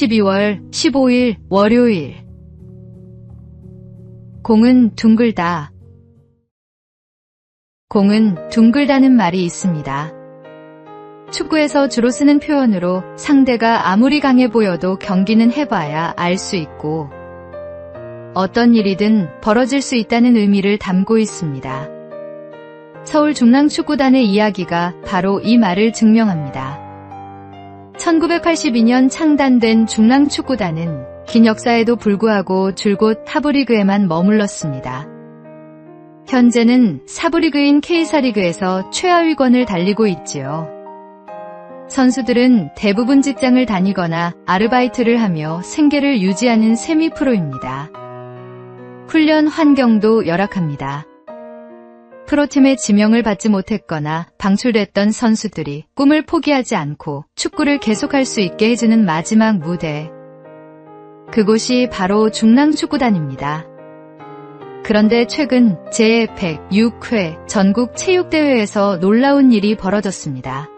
12월 15일 월요일. 공은 둥글다. 공은 둥글다는 말이 있습니다. 축구에서 주로 쓰는 표현으로 상대가 아무리 강해 보여도 경기는 해봐야 알 수 있고 어떤 일이든 벌어질 수 있다는 의미를 담고 있습니다. 서울 중랑축구단의 이야기가 바로 이 말을 증명합니다. 1982년 창단된 중랑축구단은 긴 역사에도 불구하고 줄곧 하부리그에만 머물렀습니다. 현재는 사부리그인 K사리그에서 최하위권을 달리고 있지요. 선수들은 대부분 직장을 다니거나 아르바이트를 하며 생계를 유지하는 세미프로입니다. 훈련 환경도 열악합니다. 프로팀의 지명을 받지 못했거나 방출됐던 선수들이 꿈을 포기하지 않고 축구를 계속할 수 있게 해주는 마지막 무대. 그곳이 바로 중랑축구단입니다. 그런데 최근 제106회 전국체육대회에서 놀라운 일이 벌어졌습니다.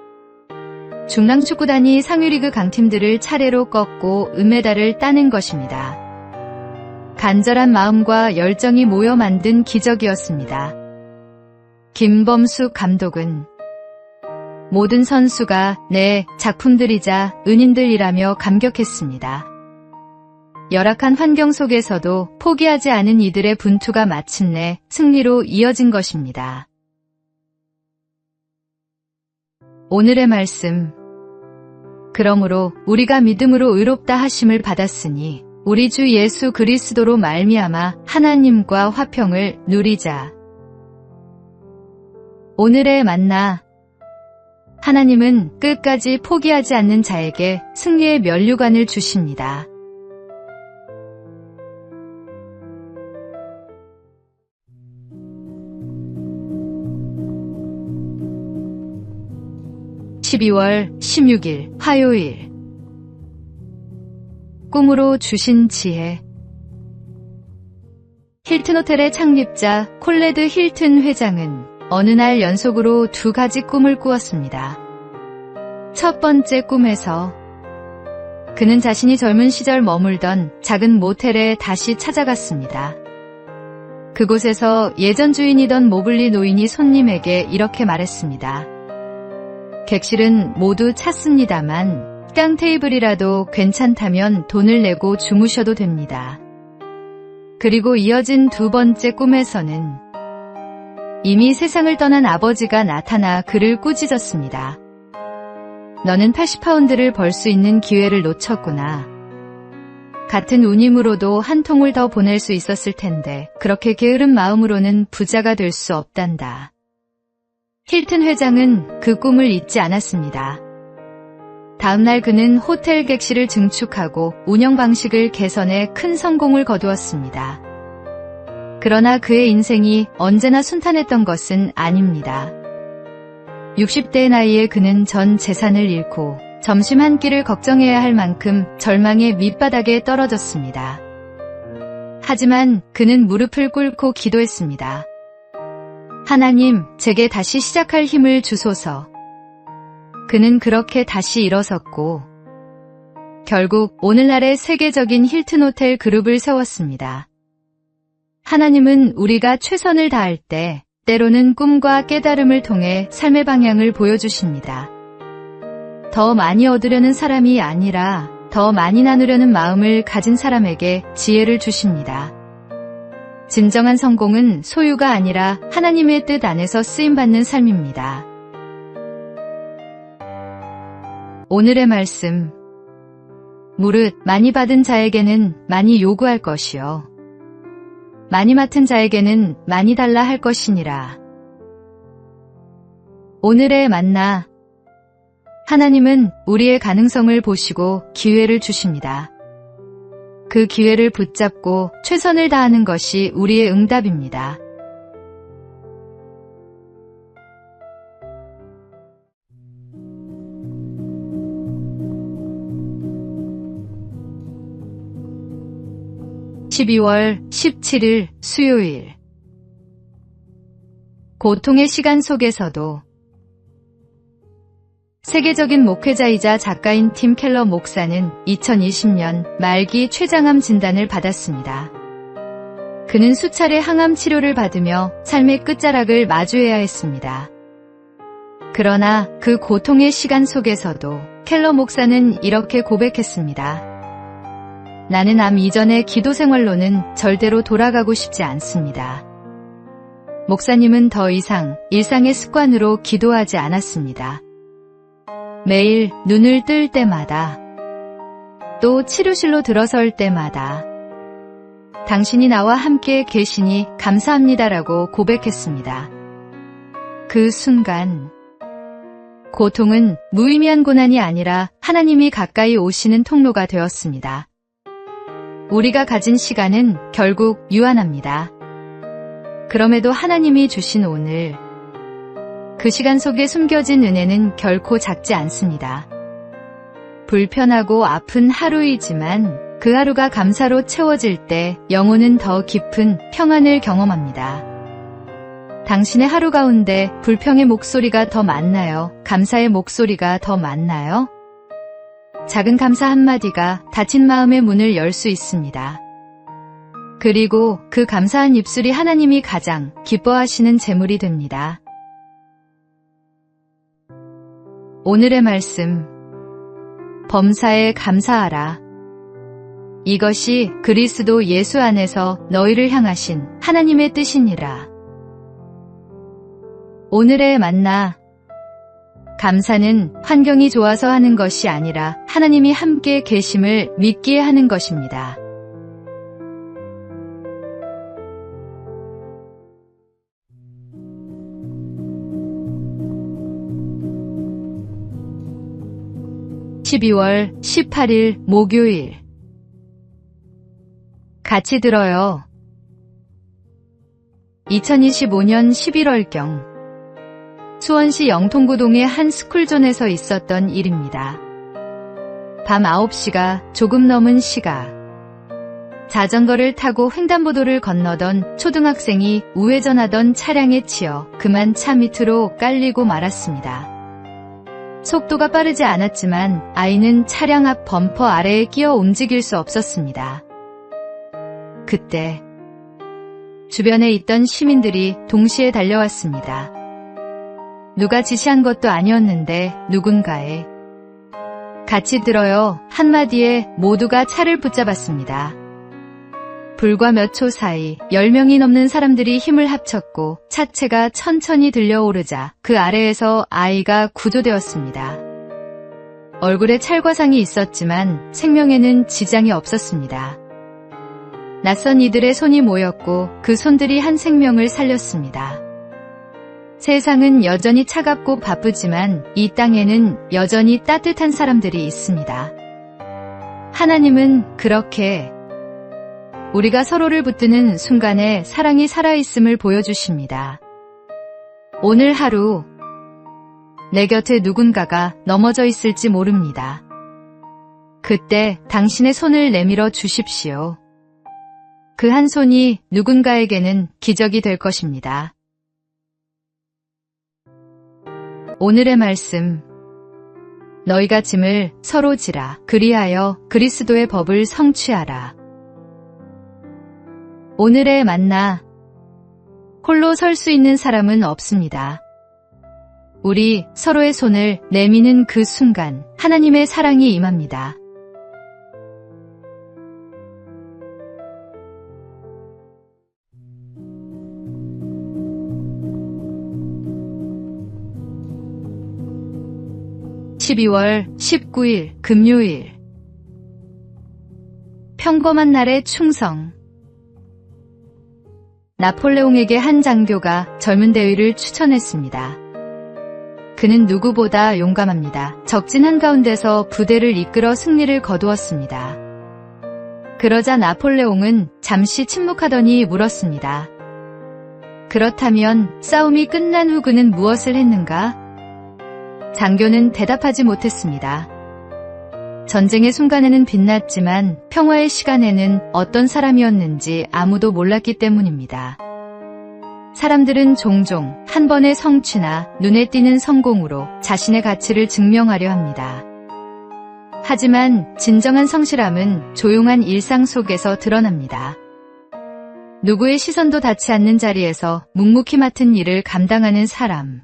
중랑축구단이 상위리그 강팀들을 차례로 꺾고 은메달을 따는 것입니다. 간절한 마음과 열정이 모여 만든 기적이었습니다. 김범숙 감독은 모든 선수가 내 작품들이자 은인들이라며 감격했습니다. 열악한 환경 속에서도 포기하지 않은 이들의 분투가 마침내 승리로 이어진 것입니다. 오늘의 말씀. 그러므로 우리가 믿음으로 의롭다 하심을 받았으니 우리 주 예수 그리스도로 말미암아 하나님과 화평을 누리자. 오늘의 만나. 하나님은 끝까지 포기하지 않는 자에게 승리의 면류관을 주십니다. (12월 16일) 화요일. 꿈으로 주신 지혜. 힐튼 호텔의 창립자 콜레드 힐튼 회장은 어느 날 연속으로 2가지 꿈을 꾸었습니다. 첫 번째 꿈에서 그는 자신이 젊은 시절 머물던 작은 모텔에 다시 찾아갔습니다. 그곳에서 예전 주인이던 모블리 노인이 손님에게 이렇게 말했습니다. 객실은 모두 찼습니다만 식당 테이블이라도 괜찮다면 돈을 내고 주무셔도 됩니다. 그리고 이어진 2번째 꿈에서는 이미 세상을 떠난 아버지가 나타나 그를 꾸짖었습니다. 너는 80파운드를 벌 수 있는 기회를 놓쳤구나. 같은 운임으로도 한 통을 더 보낼 수 있었을 텐데 그렇게 게으른 마음으로는 부자가 될 수 없단다. 힐튼 회장은 그 꿈을 잊지 않았습니다. 다음날 그는 호텔 객실을 증축하고 운영 방식을 개선해 큰 성공을 거두었습니다. 그러나 그의 인생이 언제나 순탄했던 것은 아닙니다. 60대의 나이에 그는 전 재산을 잃고 점심 한 끼를 걱정해야 할 만큼 절망의 밑바닥에 떨어졌습니다. 하지만 그는 무릎을 꿇고 기도했습니다. 하나님, 제게 다시 시작할 힘을 주소서. 그는 그렇게 다시 일어섰고 결국 오늘날의 세계적인 힐튼 호텔 그룹을 세웠습니다. 하나님은 우리가 최선을 다할 때 때로는 꿈과 깨달음을 통해 삶의 방향을 보여주십니다. 더 많이 얻으려는 사람이 아니라 더 많이 나누려는 마음을 가진 사람에게 지혜를 주십니다. 진정한 성공은 소유가 아니라 하나님의 뜻 안에서 쓰임받는 삶입니다. 오늘의 말씀. 무릇 많이 받은 자에게는 많이 요구할 것이요 많이 맡은 자에게는 많이 달라 할 것이니라. 오늘의 만나. 하나님은 우리의 가능성을 보시고 기회를 주십니다. 그 기회를 붙잡고 최선을 다하는 것이 우리의 응답입니다. (12월 17일) 수요일. 고통의 시간 속에서도 세계적인 목회자이자 작가인 팀 켈러 목사는 2020년 말기 췌장암 진단을 받았습니다. 그는 수차례 항암 치료를 받으며 삶의 끝자락을 마주해야 했습니다. 그러나 그 고통의 시간 속에서도 켈러 목사는 이렇게 고백했습니다. 나는 암 이전의 기도 생활로는 절대로 돌아가고 싶지 않습니다. 목사님은 더 이상 일상의 습관으로 기도하지 않았습니다. 매일 눈을 뜰 때마다 또 치료실로 들어설 때마다 당신이 나와 함께 계시니 감사합니다라고 고백했습니다. 그 순간 고통은 무의미한 고난이 아니라 하나님이 가까이 오시는 통로가 되었습니다. 우리가 가진 시간은 결국 유한합니다. 그럼에도 하나님이 주신 오늘, 그 시간 속에 숨겨진 은혜는 결코 작지 않습니다. 불편하고 아픈 하루이지만 그 하루가 감사로 채워질 때 영혼은 더 깊은 평안을 경험합니다. 당신의 하루 가운데 불평의 목소리가 더 많나요? 감사의 목소리가 더 많나요? 작은 감사 한마디가 닫힌 마음의 문을 열 수 있습니다. 그리고 그 감사한 입술이 하나님이 가장 기뻐하시는 제물이 됩니다. 오늘의 말씀, 범사에 감사하라. 이것이 그리스도 예수 안에서 너희를 향하신 하나님의 뜻이니라. 오늘의 만나, 감사는 환경이 좋아서 하는 것이 아니라 하나님이 함께 계심을 믿기에 하는 것입니다. (12월 18일) 목요일. 같이 들어요. 2025년 11월경 수원시 영통구동의 한 스쿨존에서 있었던 일입니다. 밤 9시가 조금 넘은 시각, 자전거를 타고 횡단보도를 건너던 초등학생이 우회전하던 차량에 치여 그만 차 밑으로 깔리고 말았습니다. 속도가 빠르지 않았지만 아이는 차량 앞 범퍼 아래에 끼어 움직일 수 없었습니다. 그때 주변에 있던 시민들이 동시에 달려왔습니다. 누가 지시한 것도 아니었는데 누군가의 같이 들어요 한마디에 모두가 차를 붙잡았습니다. 불과 몇 초 사이 10명이 넘는 사람들이 힘을 합쳤고 차체가 천천히 들려오르자 그 아래에서 아이가 구조되었습니다. 얼굴에 찰과상이 있었지만 생명에는 지장이 없었습니다. 낯선 이들의 손이 모였고 그 손들이 한 생명을 살렸습니다. 세상은 여전히 차갑고 바쁘지만 이 땅에는 여전히 따뜻한 사람들이 있습니다. 하나님은 그렇게 우리가 서로를 붙드는 순간에 사랑이 살아있음을 보여주십니다. 오늘 하루 내 곁에 누군가가 넘어져 있을지 모릅니다. 그때 당신의 손을 내밀어 주십시오. 그 한 손이 누군가에게는 기적이 될 것입니다. 오늘의 말씀, 너희가 짐을 서로 지라 그리하여 그리스도의 법을 성취하라. 오늘의 만나, 홀로 설 수 있는 사람은 없습니다. 우리 서로의 손을 내미는 그 순간 하나님의 사랑이 임합니다. (12월 19일) 금요일. 평범한 날의 충성. 나폴레옹에게 한 장교가 젊은 대위를 추천했습니다. 그는 누구보다 용감합니다. 적진 한가운데서 부대를 이끌어 승리를 거두었습니다. 그러자 나폴레옹은 잠시 침묵하더니 물었습니다. 그렇다면 싸움이 끝난 후 그는 무엇을 했는가? 장교는 대답하지 못했습니다. 전쟁의 순간에는 빛났지만 평화의 시간에는 어떤 사람이었는지 아무도 몰랐기 때문입니다. 사람들은 종종 한 번의 성취나 눈에 띄는 성공으로 자신의 가치를 증명하려 합니다. 하지만 진정한 성실함은 조용한 일상 속에서 드러납니다. 누구의 시선도 닿지 않는 자리에서 묵묵히 맡은 일을 감당하는 사람.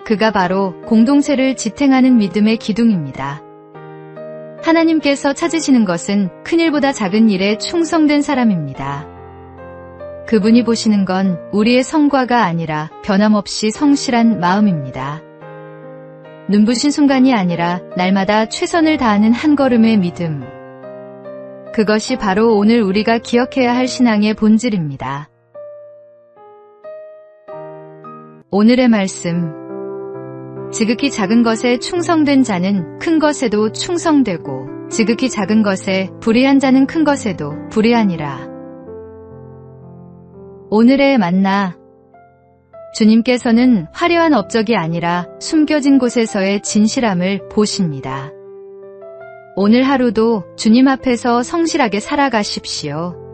그가 바로 공동체를 지탱하는 믿음의 기둥입니다. 하나님께서 찾으시는 것은 큰 일보다 작은 일에 충성된 사람입니다. 그분이 보시는 건 우리의 성과가 아니라 변함없이 성실한 마음입니다. 눈부신 순간이 아니라 날마다 최선을 다하는 한 걸음의 믿음. 그것이 바로 오늘 우리가 기억해야 할 신앙의 본질입니다. 오늘의 말씀. 지극히 작은 것에 충성된 자는 큰 것에도 충성되고 지극히 작은 것에 불의한 자는 큰 것에도 불의하니라. 오늘의 만나. 주님께서는 화려한 업적이 아니라 숨겨진 곳에서의 진실함을 보십니다. 오늘 하루도 주님 앞에서 성실하게 살아가십시오.